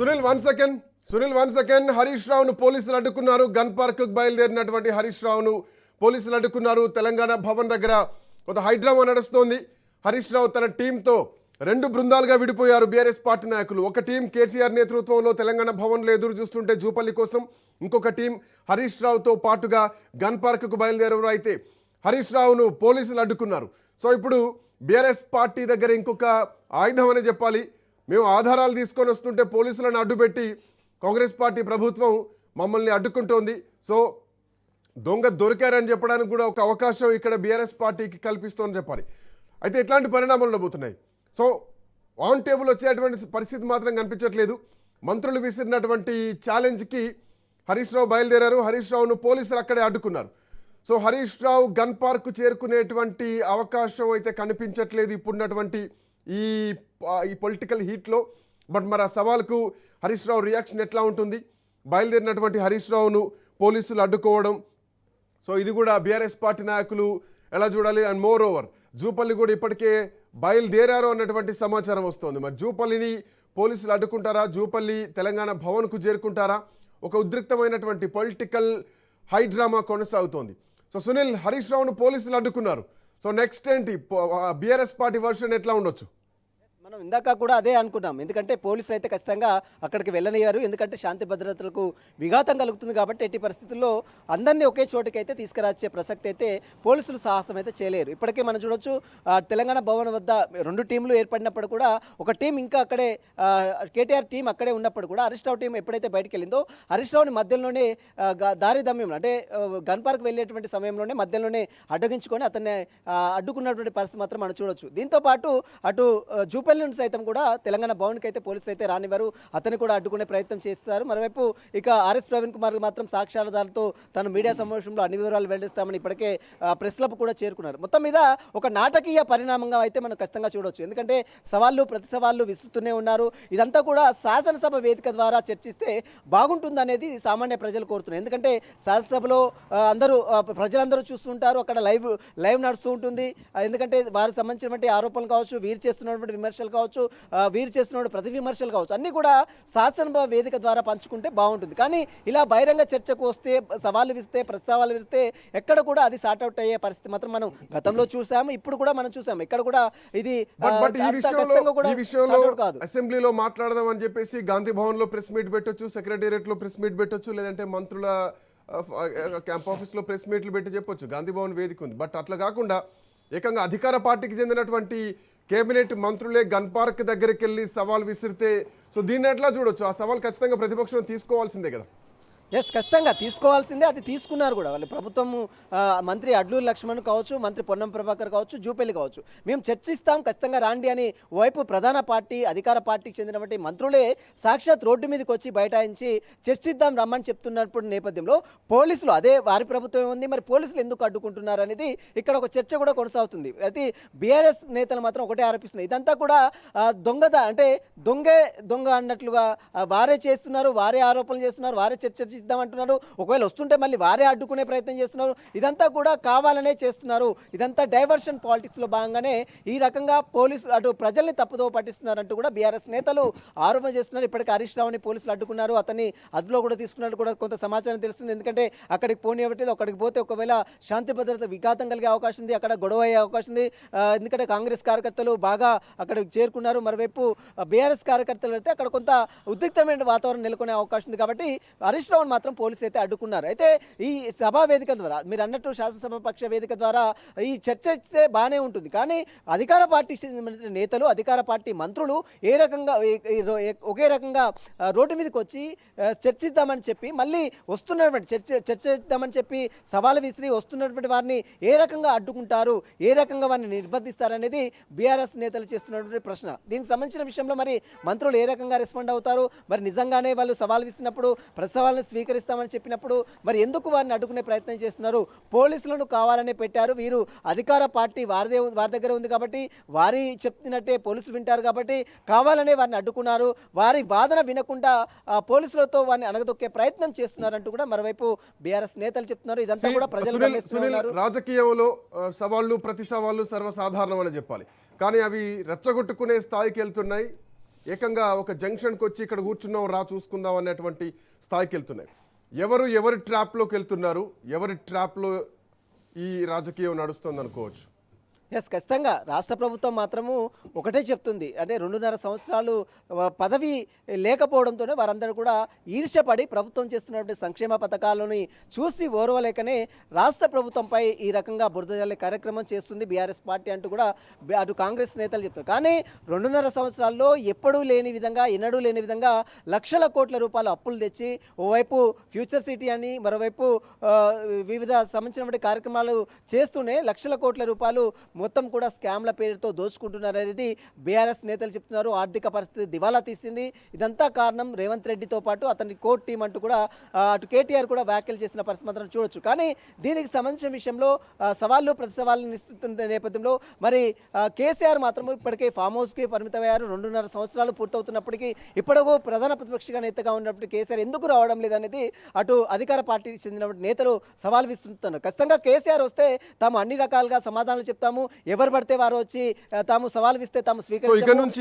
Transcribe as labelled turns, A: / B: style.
A: Sunil one second Harish రావును పోలీసులు అడ్డుకున్నారు. గన్ పార్క్ బయలుదేరినటువంటి హరీష్ రావును పోలీసులు అడ్డుకున్నారు. తెలంగాణ భవన్ దగ్గర కొంత హైడ్రామా నడుస్తోంది. హరీష్ రావు తన టీంతో 2 బృందాలుగా విడిపోయారు. బీఆర్ఎస్ పార్టీ నాయకులు ఒక టీం కేటీఆర్ నేతృత్వంలో తెలంగాణ భవన్లో ఎదురు చూస్తుంటే జూపల్లి కోసం, ఇంకొక టీం హరీష్ రావుతో పాటుగా గన్ పార్క్కు బయలుదేరారు. అయితే హరీష్ రావును పోలీసులు అడ్డుకున్నారు. సో ఇప్పుడు బీఆర్ఎస్ పార్టీ దగ్గర ఇంకొక ఆయుధం అనే చెప్పాలి. మేము ఆధారాలు తీసుకొని వస్తుంటే పోలీసులను అడ్డుపెట్టి కాంగ్రెస్ పార్టీ ప్రభుత్వం మమ్మల్ని అడ్డుకుంటోంది. సో దొంగ దొరికారని చెప్పడానికి కూడా ఒక అవకాశం ఇక్కడ బీఆర్ఎస్ పార్టీకి కల్పిస్తోందని చెప్పాలి. అయితే ఎట్లాంటి పరిణామాలు ఉండబోతున్నాయి? సో ఆన్ టేబుల్ వచ్చేటువంటి పరిస్థితి మాత్రం కనిపించట్లేదు. మంత్రులు విసిరినటువంటి ఛాలెంజ్కి హరీష్ రావు బయలుదేరారు. హరీష్ రావును పోలీసులు అక్కడే అడ్డుకున్నారు. So Harish Rao gun park చేరుకునేటువంటి అవకాశం అయితే కనిపించట్లేదు ఇప్పుడున్నటువంటి ఈ పొలిటికల్ హీట్లో. బట్ మరి ఆ సవాల్కు హరీష్ రావు రియాక్షన్ ఎట్లా ఉంటుంది? బయలుదేరినటువంటి హరీష్ రావును పోలీసులు అడ్డుకోవడం, సో ఇది కూడా బీఆర్ఎస్ పార్టీ నాయకులు ఎలా చూడాలి? అండ్ మోర్ ఓవర్ జూపల్లి కూడా ఇప్పటికే బయలుదేరారు అన్నటువంటి సమాచారం వస్తోంది. మరి జూపల్లిని పోలీసులు అడ్డుకుంటారా? జూపల్లి తెలంగాణ భవన్కు చేరుకుంటారా? ఒక ఉద్రిక్తమైనటువంటి పొలిటికల్ హైడ్రామా కొనసాగుతోంది. సో సునీల్, హరీష్ రావును పోలీసులు అడ్డుకున్నారు. సో నెక్స్ట్ ఏంటి? బీఆర్ఎస్ పార్టీ వర్షన్ ఎట్లా ఉండొచ్చు?
B: మనం ఇందాక కూడా అదే అనుకున్నాం. ఎందుకంటే పోలీసులు అయితే ఖచ్చితంగా అక్కడికి వెళ్ళనివ్వరు. ఎందుకంటే శాంతి భద్రతలకు విఘాతం కలుగుతుంది కాబట్టి ఎట్టి పరిస్థితుల్లో అందరినీ ఒకే చోటుకి అయితే తీసుకురాచ్చే ప్రసక్తి అయితే పోలీసులు సాహసం అయితే చేయలేరు. ఇప్పటికే మనం చూడొచ్చు, తెలంగాణ భవన్ వద్ద 2 టీంలు ఏర్పడినప్పుడు కూడా ఒక టీం ఇంకా అక్కడే, కేటీఆర్ టీం అక్కడే ఉన్నప్పుడు కూడా హరీష్ రావు టీం ఎప్పుడైతే బయటకు వెళ్ళిందో హరీష్ రావుని మధ్యలోనే దారి దమ్యంలో, అంటే గన్ పార్క్ వెళ్ళేటువంటి సమయంలోనే మధ్యలోనే అడ్డగించుకొని అతన్ని అడ్డుకున్నటువంటి పరిస్థితి మాత్రం మనం చూడొచ్చు. దీంతోపాటు అటు జూపల్లి సైతం కూడా తెలంగాణ భవన్కి అయితే పోలీసులు అయితే రానివ్వరు. అతన్ని కూడా అడ్డుకునే ప్రయత్నం చేస్తారు. మరోవైపు ఇక ఆర్ఎస్ ప్రవీణ్ కుమార్ మాత్రం సాక్ష్యాధారాలతో తను మీడియా సమావేశంలో అన్ని వివరాలు వెల్లడిస్తామని ఇప్పటికే ప్రెస్ క్లబ్ కూడా చేరుకున్నారు. మొత్తం మీద ఒక నాటకీయ పరిణామంగా అయితే మనం ఖచ్చితంగా చూడవచ్చు. ఎందుకంటే సవాళ్ళు ప్రతి సవాళ్ళు విసురుతూనే ఉన్నారు. ఇదంతా కూడా శాసనసభ వేదిక ద్వారా చర్చిస్తే బాగుంటుందనేది సామాన్య ప్రజలు కోరుతున్నారు. ఎందుకంటే శాసనసభలో ప్రజలందరూ చూస్తుంటారు, అక్కడ లైవ్ నడుస్తూ ఉంటుంది. ఎందుకంటే వారికి సంబంధించినటువంటి ఆరోపణలు కావచ్చు, వీరు చేస్తున్నటువంటి విమర్శలు కావచ్చు, వీరు చేస్తున్న ప్రతి విమర్శలు కావచ్చు, అన్నీ కూడా శాసనసభ వేదిక ద్వారా పంచుకుంటే బాగుంటుంది. కానీ ఇలా బహిరంగ చర్చకు వస్తే, సవాళ్ళు విస్తే, ప్రతిసవాళ్ళు విస్తే ఎక్కడ కూడా అది సార్ట్అవుట్ అయ్యే పరిస్థితి మాత్రం మనం గతంలో చూసాము, ఇప్పుడు కూడా మనం చూసాము. ఇక్కడ కూడా ఇది
A: అసెంబ్లీలో మాట్లాడదాం అని చెప్పేసి గాంధీ భవన్ లో ప్రెస్ మీట్ పెట్టొచ్చు, సెక్రటేరియట్ లో ప్రెస్ మీట్ పెట్టొచ్చు, లేదంటే మంత్రుల క్యాంప్ ఆఫీస్ లో ప్రెస్ మీట్లు పెట్టి చెప్పొచ్చు. గాంధీ భవన్ వేదిక ఉంది. బట్ అట్లా కాకుండా ఏకంగా అధికార పార్టీకి చెందినటువంటి కేబినెట్ మంత్రులే గన్ పార్క్ దగ్గరికి వెళ్ళి సవాల్ విసిరితే, సో దీన్ని ఎట్లా చూడొచ్చు? ఆ సవాల్ ఖచ్చితంగా ప్రతిపక్షం తీసుకోవాల్సిందే కదా?
B: ఖచ్చితంగా తీసుకోవాల్సిందే. అది తీసుకున్నారు కూడా. వాళ్ళు ప్రభుత్వము, మంత్రి అడ్లూరి లక్ష్మణ్ కావచ్చు, మంత్రి పొన్నం ప్రభాకర్ కావచ్చు, జూపల్లి కావచ్చు, మేము చర్చిస్తాం ఖచ్చితంగా రాండి అని వైపు ప్రధాన పార్టీ, అధికార పార్టీకి చెందినటువంటి మంత్రులే సాక్షాత్ రోడ్డు మీదకి వచ్చి బైఠాయించి చర్చిద్దాం రమ్మని చెప్తున్నప్పుడు నేపథ్యంలో పోలీసులు, అదే వారి ప్రభుత్వం ఉంది, మరి పోలీసులు ఎందుకు అడ్డుకుంటున్నారు అనేది ఇక్కడ ఒక చర్చ కూడా కొనసాగుతుంది. అయితే బీఆర్ఎస్ నేతలు మాత్రం ఒకటే ఆరోపిస్తున్నారు, ఇదంతా కూడా దొంగ అన్నట్లుగా వారే చేస్తున్నారు, వారే ఆరోపణలు చేస్తున్నారు, వారే చర్చిద్దామంటున్నారు. ఒకవేళ వస్తుంటే మళ్ళీ వారే అడ్డుకునే ప్రయత్నం చేస్తున్నారు. ఇదంతా కూడా కావాలనే చేస్తున్నారు. ఇదంతా డైవర్షన్ పాలిటిక్స్లో భాగంగానే ఈ రకంగా పోలీసులు అటు ప్రజల్ని తప్పుదో పట్టిస్తున్నారంటూ కూడా బీఆర్ఎస్ నేతలు ఆరోపణ చేస్తున్నారు. ఇప్పటికే హరీష్ రావుని పోలీసులు అడ్డుకున్నారు, అతన్ని అదుపులో కూడా తీసుకున్నట్టు కూడా కొంత సమాచారం తెలుస్తుంది. ఎందుకంటే అక్కడికి పోనీయబట్టేది, అక్కడికి పోతే ఒకవేళ శాంతి భద్రత విఘాతం కలిగే అవకాశం ఉంది, అక్కడ గొడవ అయ్యే అవకాశం ఉంది. ఎందుకంటే కాంగ్రెస్ కార్యకర్తలు బాగా అక్కడికి చేరుకున్నారు. మరోవైపు బీఆర్ఎస్ కార్యకర్తలు అయితే అక్కడ కొంత ఉద్రిక్తమైన వాతావరణం నెలకొనే అవకాశం ఉంది. కాబట్టి హరీష్ రావు మాత్రం పోలీసులు అయితే అడ్డుకున్నారు. అయితే ఈ సభా వేదిక ద్వారా, మీరు అన్నట్టు శాసనసభ పక్ష వేదిక ద్వారా ఈ చర్చ ఇస్తే బాగానే ఉంటుంది. కానీ అధికార పార్టీ నేతలు, అధికార పార్టీ మంత్రులు ఒకే రకంగా రోడ్డు మీదకి వచ్చి చర్చిద్దామని చెప్పి మళ్ళీ వస్తున్నటువంటి చర్చిద్దామని చెప్పి సవాలు విసిరి వస్తున్నటువంటి వారిని ఏ రకంగా అడ్డుకుంటారు, ఏ రకంగా వారిని నిర్బంధిస్తారనేది బీఆర్ఎస్ నేతలు చేస్తున్నటువంటి ప్రశ్న. దీనికి సంబంధించిన విషయంలో మరి మంత్రులు ఏ రకంగా రెస్పాండ్ అవుతారు? మరి నిజంగానే వాళ్ళు సవాల్ విసినప్పుడు ప్రతి సవాళ్ళని స్వీకరిస్తామని చెప్పినప్పుడు మరి ఎందుకు వారిని అడ్డుకునే ప్రయత్నం చేస్తున్నారు? పోలీసులను కావాలనే పెట్టారు. వీరు అధికార పార్టీ వారి దగ్గర ఉంది కాబట్టి, వారి చెప్తున్నట్టే పోలీసులు వింటారు కాబట్టి కావాలనే వారిని అడ్డుకున్నారు. వారి వాదన వినకుండా పోలీసులతో వారిని అనగదొక్కే ప్రయత్నం చేస్తున్నారంటూ కూడా మరోవైపు బీఆర్ఎస్ నేతలు చెప్తున్నారు. ఇదంతా కూడా ప్రజలు
A: రాజకీయంలో సవాళ్లు ప్రతి సవాళ్లు సర్వసాధారణమని చెప్పాలి, కానీ అవి రెచ్చగొట్టుకునే స్థాయికి వెళ్తున్నాయి. ఏకంగా ఒక జంక్షన్కి వచ్చి ఇక్కడ కూర్చున్నాం రా చూసుకుందాం అనేటువంటి స్థాయికి వెళ్తున్నాయి. ఎవరి ట్రాప్లోకి వెళ్తున్నారు, ఎవరి ట్రాప్లో ఈ రాజకీయం నడుస్తుంది అనుకోవచ్చు.
B: ఎస్, ఖచ్చితంగా రాష్ట్ర ప్రభుత్వం మాత్రము ఒకటే చెప్తుంది, అంటే 2.5 సంవత్సరాలు పదవి లేకపోవడంతోనే వారందరూ కూడా ఈర్ష్యపడి ప్రభుత్వం చేస్తున్నటువంటి సంక్షేమ పథకాలని చూసి ఓర్వలేకనే రాష్ట్ర ప్రభుత్వంపై ఈ రకంగా బురద జల్లే కార్యక్రమం చేస్తుంది బీఆర్ఎస్ పార్టీ అంటూ కూడా అటు కాంగ్రెస్ నేతలు చెప్తారు. కానీ 2.5 సంవత్సరాల్లో ఎప్పుడూ లేని విధంగా, ఎన్నడూ లేని విధంగా లక్షల కోట్ల రూపాయలు అప్పులు తెచ్చి ఓవైపు ఫ్యూచర్ సిటీ అని, మరోవైపు వివిధ సంబంధించినటువంటి కార్యక్రమాలు చేస్తూనే లక్షల కోట్ల రూపాయలు మొత్తం కూడా స్కామ్ల పేరుతో దోచుకుంటున్నారనేది బీఆర్ఎస్ నేతలు చెప్తున్నారు. ఆర్థిక పరిస్థితి దివాలా తీసింది. ఇదంతా కారణం రేవంత్ రెడ్డితో పాటు అతని కోర్ టీం అంటూ కూడా అటు కేటీఆర్ కూడా వ్యాఖ్యలు చేసిన పరిస్థితి మాత్రం చూడొచ్చు. కానీ దీనికి సంబంధించిన విషయంలో సవాళ్ళు ప్రతి సవాళ్ళని ఇస్తున్న నేపథ్యంలో మరి కేసీఆర్ మాత్రం ఇప్పటికే ఫామ్ హౌస్కి పరిమితమయ్యారు. 2.5 సంవత్సరాలు పూర్తవుతున్నప్పటికీ ఇప్పటికూ ప్రధాన ప్రతిపక్షగా నేతగా ఉన్నప్పటికీ కేసీఆర్ ఎందుకు రావడం లేదనేది అటు అధికార పార్టీకి చెందిన నేతలు సవాల్ విస్తున్నారు. ఖచ్చితంగా కేసీఆర్ వస్తే తాము అన్ని రకాలుగా సమాధానాలు చెప్తాము, ఎవరు పడితే వారు వచ్చి తాము సవాల్ విస్తే తాము
A: సో ఇక
B: స్వీకరించాము.
A: నుంచి